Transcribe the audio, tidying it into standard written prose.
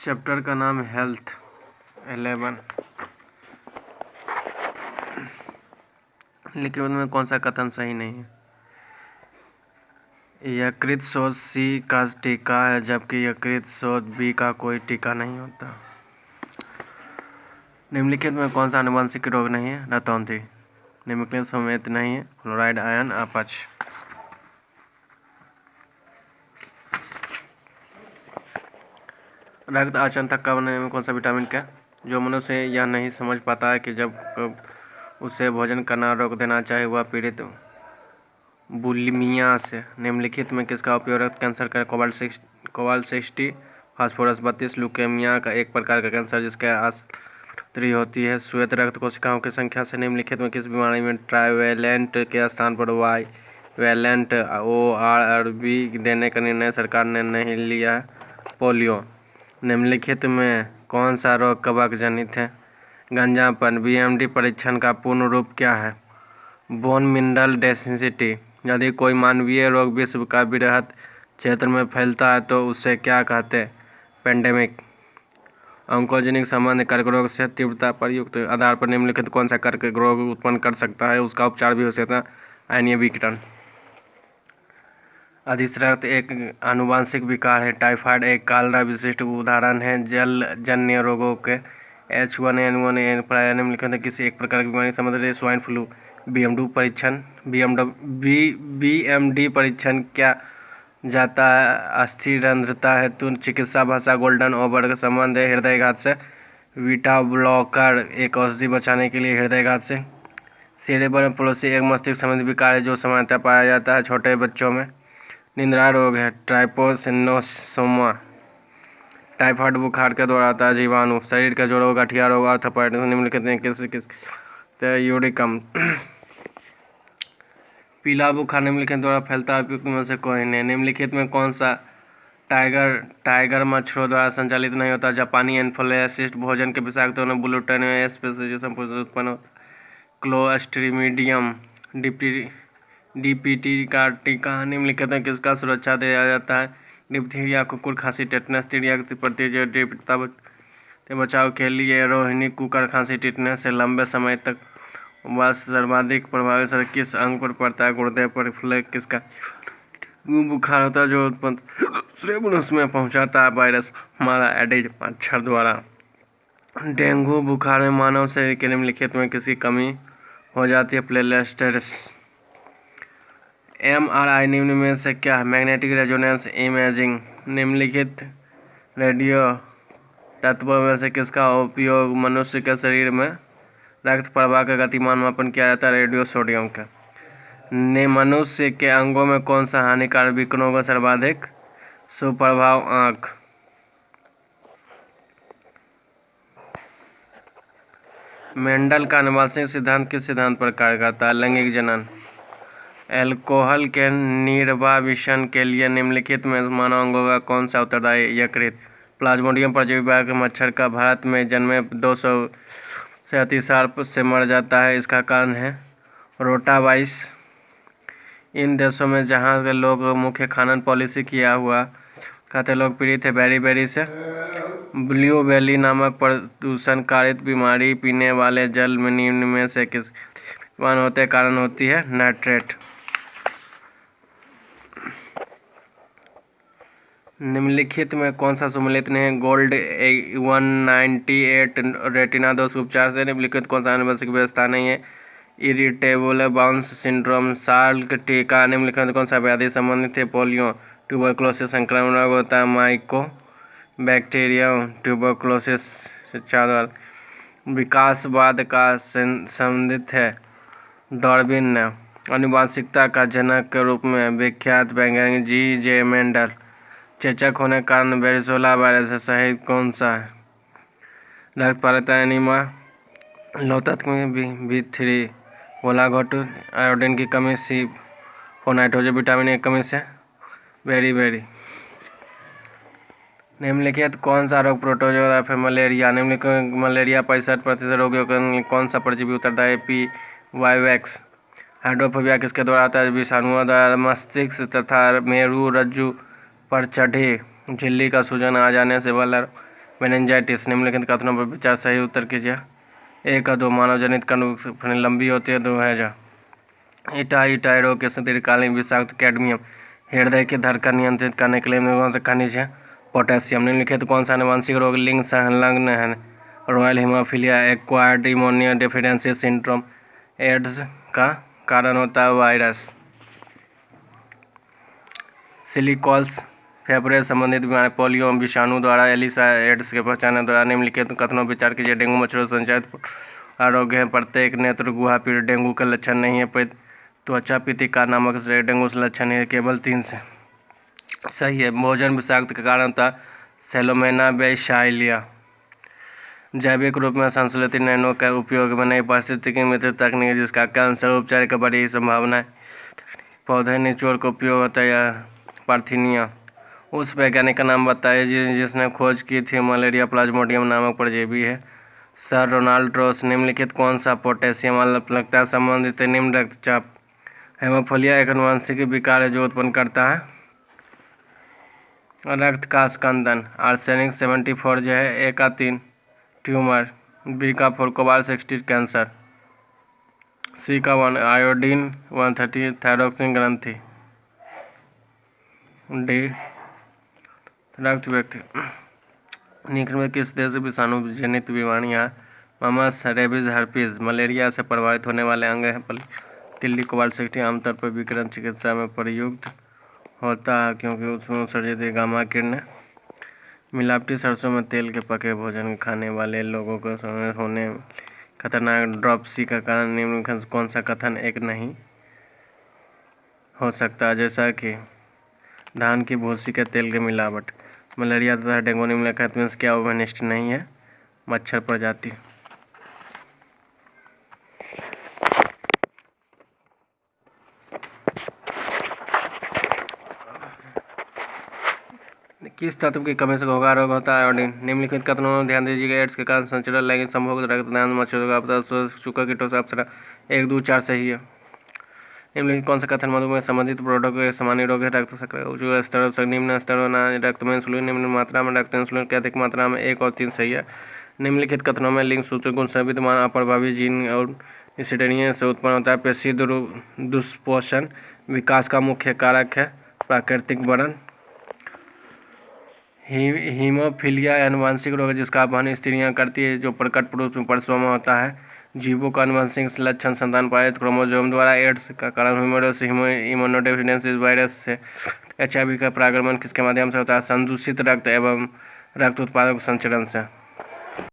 Chapter का नाम है हेल्थ 11। लिखित में कौन सा कथन सही नहीं है? यकृत शोथ सी का टीका है जबकि यकृत शोथ बी का कोई टीका नहीं होता। निम्नलिखित में कौन सा आनुवंशिक रोग नहीं है? रतौंधी। निम्नलिखित समेत नहीं है? फ्लोराइड आयन अपच। रक्त आचरण थक्का बनाने में कौन सा विटामिन क्या? जो मनुष्य यह नहीं समझ पाता है कि जब कब उसे भोजन करना रोक देना चाहिए वह पीड़ित बुलिमिया से। निम्नलिखित में किसका उपयोग रक्त कैंसर का? कोबाल्ट 60, फास्फोरस 32, ल्यूकेमिया का एक प्रकार का कैंसर जिसके आश्चर्य होती है, श्वेत रक्त कोशिकाओं की संख्या से। निम्नलिखित में किस बीमारी में ट्राइवेलेंट के स्थान पर वाइवेलेंट ORV देने का निर्णय सरकार ने नहीं लिया है? पोलियो। निम्नलिखित में कौन सा रोग कवक जनित है? गंजापन। BMD परीक्षण का पूर्ण रूप क्या है? Bone mineral deficiency. यदि कोई मानवीय रोग विश्व का बृहत क्षेत्र में फैलता है तो उसे क्या कहते हैं? पेंडेमिक। ऑन्कोजेनिक संबंध कर्करोग से तीव्रता पर युक्त आधार पर निम्नलिखित कौन सा कर्करोग रोग उत्पन्न कर सकता है? उसका उपचार भी हो सकता है आयनीय विकिरण। अधिश्रक्त एक आनुवंशिक विकार है। टाइफाइड एक कॉलरा विशिष्ट उदाहरण है। जलजन्य रोगों के H1N1 प्राय निम्नलिखित किसी एक प्रकार की बीमारी संबंधित स्वाइन फ्लू। BMD परीक्षण किया जाता है अस्थिरंध्रता हेतु। चिकित्सा भाषा गोल्डन ओवर का संबंध है हृदयघात से। बीटा ब्लॉकर एक औषधि बचाने के लिए हृदयघात से। सेरेब्रल पॉलिसी एक मस्तिष्क संबंधी विकार है जो सामान्यतः पाया जाता है छोटे बच्चों में। निद्रा रोग है ट्राइपोसिनोसोमा। टाइफाइड बुखार के द्वारा आता है जीवाणु। शरीर के जोड़ों गठिया रोग आर्थराइटिस निम्नलिखित में किस यूरिकम। पीला बुखार निम्नलिखित द्वारा फैलता है उपयुक्त में से कोई नहीं। निम्नलिखित में कौन सा टाइगर मच्छरों द्वारा संचालित नहीं होता? जापानी एन्फोलेसिस भोजन के विषाक्त होने ब्लूटन स्पेसिस उत्पन्न होता। क्लोस्ट्रीडियम DPT का टीका निम्नलिखित में किसका सुरक्षा दिया जाता है? डिप्थीरिया, कुकुर खांसी, टेटनस, चिड़िया के प्रति से बचाव के लिए रोहिणी, कुकर खांसी, टेटनस से लंबे समय तक बस सर्वाधिक प्रभावी असर किस अंग पर पड़ता है? गुर्दे पर। फ्लैग किसका बुखार होता है जो उत्पन्न दूसरे मनुष्य में पहुंचाता है? वायरस हमारा एडिज मच्छर द्वारा। डेंगू बुखार में मानव शरीर के निम्नलिखित में किसी कमी हो जाती है? प्लेटलेट्स। MRI निम्न में से क्या है? Magnetic resonance imaging. निम्नलिखित रेडियो तत्वों में से किसका उपयोग मनुष्य के शरीर में रक्त प्रवाह का गतिमान मापन किया जाता है? रेडियो सोडियम का। मनुष्य के अंगों में कौन सा हानिकारक विकिरणों का सर्वाधिक सुप्रभाव? आँख। मेंडल का आनुवंशिक सिद्धांत किस सिद्धांत पर कार्य करता है? लैंगिक जनन। एल्कोहल के निर्वापन के लिए निम्नलिखित में मानव अंगों का कौन सा उत्तरदायी? यकृत। प्लाज्मोडियम परजीवी के मच्छर का भारत में जन्मे 200 से अतिसार से मर जाता है। इसका कारण है रोटावायरस। इन देशों में जहाँ के लोग मुख्य खानन पॉलिसी किया हुआ कहते लोग पीड़ित है बेरी से। ब्लू बेली नामक प्रदूषण कारित बीमारी पीने वाले जल में निम्न में से किस होते कारण होती है? नाइट्रेट। निम्नलिखित में कौन सा सम्मिलित नहीं है? गोल्ड 198 रेटिना दोष उपचार से। निम्नलिखित कौन सा आनुवंशिक व्यवस्था नहीं है? Irritable bounce syndrome. साल्क टीका निम्नलिखित कौन सा व्याधि संबंधित है? पोलियो। ट्यूबरकुलोसिस संक्रमण रोग होता है माइको बैक्टीरियम ट्यूबरकुलोसिस शिक्षा द्वारा। विकासवाद का संबंधित है? डार्विन ने। आनुवंशिकता का जनक के रूप में विख्यात वैज्ञानिक G.J. मेंडल। चेचक होने के कारण वेरिजोला वायरस से सहित कौन सा है? रक्त पारगता एनीमिया। लौह तत्व में B3 कोलाघोटू। आयोडीन की कमी C4 नाइट्रोजन विटामिन की कमी से बेरी। निम्नलिखित कौन सा रोग प्रोटोजोआ है? मलेरिया। निम्नलिखित मलेरिया 65% रोगियों का कौन सा परजीवी उत्तरदायी? P. वाइवेक्स। हाइड्रोफोबिया किसके द्वारा आता है? विषाणुओं द्वारा। मस्तिष्क तथा मेरु रज्जु पर चढ़ी झिल्ली का सूजन आ जाने से वाला मेनिंजाइटिस निम्नलिखित कथनों पर विचार, सही उत्तर कीजिए। 1 और 2 मानव जनित कर्णफुली लंबी होती है। 2 है जो इटाई रोग के दीर्घकालीन विषाक्त कैडमियम हृदय की धड़कन नियंत्रित करने के लिए कौन सा खनिज है? पोटेशियम। निम्नलिखित कौन सा आनुवंशिक रोग लिंग संलग्न है? Royal haemophilia, acquired immunodeficiency syndrome. AIDS का कारण होता है वायरस। सिलिकोसिस फेफड़े संबंधित बीमारी, पोलियो विषाणु द्वारा एलिसा एड्स के पहचाने द्वारा निम्नलिखित कथनों विचार कीजिए। डेंगू मच्छरों से संचालित आरोग्य है। प्रत्येक नेत्र गुहा पीड़ित डेंगू का लक्षण नहीं है। त्वचा पितिका नामक डेंगू से लक्षण है केवल 3 से। सही है। भोजन विषाक्त के कारण था सैलोमेना बेसाइलिया। जैविक रूप में संश्लेषित नैनो का उपयोग में नई पारिस्थितिकी मित्र तकनीक जिसका कैंसर उपचार की बड़ी संभावना है। पौधे निचोड़ का उपयोग होता है या पार्थिनिया। उस वैज्ञानिक का नाम बताइए जिसने खोज की थी मलेरिया प्लाज्मोडियम नामक परजीवी है। सर रोनाल्ड रोस। निम्नलिखित कौन सा पोटेशियम अल्पलता संबंधित है? निम्न रक्तचाप। हेमोफीलिया एक आनुवंशिक विकार है जो उत्पन्न करता है रक्त का स्कंदन। आर्सेनिक 74 जो है। A का 3 ट्यूमर, B का 4 कोबाल्ट 60 कैंसर, C का 1 आयोडीन 130 थायरॉक्सिन ग्रंथि, D रक्त व्यक्ति। निम्न में किस देश विषाणु जनित बीमारियां ममस, रेबीज, हर्पीज, मलेरिया से प्रभावित होने वाले अंग हैं? तिल्ली। कोबाल्ट 60 आमतौर पर विकिरण चिकित्सा में प्रयुक्त होता है क्योंकि उसमें उत्सर्जित गामा किरणें मिलावटी सरसों में तेल के पके भोजन खाने वाले लोगों को होने खतरनाक ड्रॉपसी का कारण निम्नलिखित कौन सा कथन एक नहीं हो सकता? जैसा कि धान की भूसी के तेल की मिलावट। मलेरिया तथा डेंगू निम्नलिखित में क्या अनिष्ट नहीं है? मच्छर प्रजाति। किस तत्व की कमी से घोंघा रोग होता है? आयोडीन। निम्नलिखित कथनों में ध्यान दीजिएगा। एड्स के कारण संचरण, लैंगिक संभोग, रक्तदान, मच्छरों का आपदा, शुक्र कीटों से अप्सरा। 1, 2, 4 सही है। निम्नलिखित कौन सा कथन मधुमेह संबंधित प्रोडक्ट के सामान्य रोग है? रक्त शर्करा उच्च स्तर से निम्न स्तर होना, रक्त में इंसुलिन निम्न मात्रा में, रक्त इंसुलिन की अधिक मात्रा में। 1 और 3 सही है। निम्नलिखित कथनों में लिंग सूत्र गुण से विद्यमान अप्रभावी जीन और स्टेरिया से उत्पन्न होता है पेशी दुष्पोषण विकास का मुख्य कारक है प्राकृतिक वर्णन। हीमोफीलिया आनुवंशिक रोग है जिसका वहन स्त्रियां करती है जो प्रकट रूप में प्रसव में होता है। जीवों का आनुवंशिक लक्षण संतान पारित क्रोमोसोम द्वारा। एड्स का कारण ह्यूमरस इम्यूनोडेफिशिएंसी वायरस से। HIV का परागमन किसके माध्यम से होता है? संदूषित रक्त एवं रक्त उत्पादक संचरण से।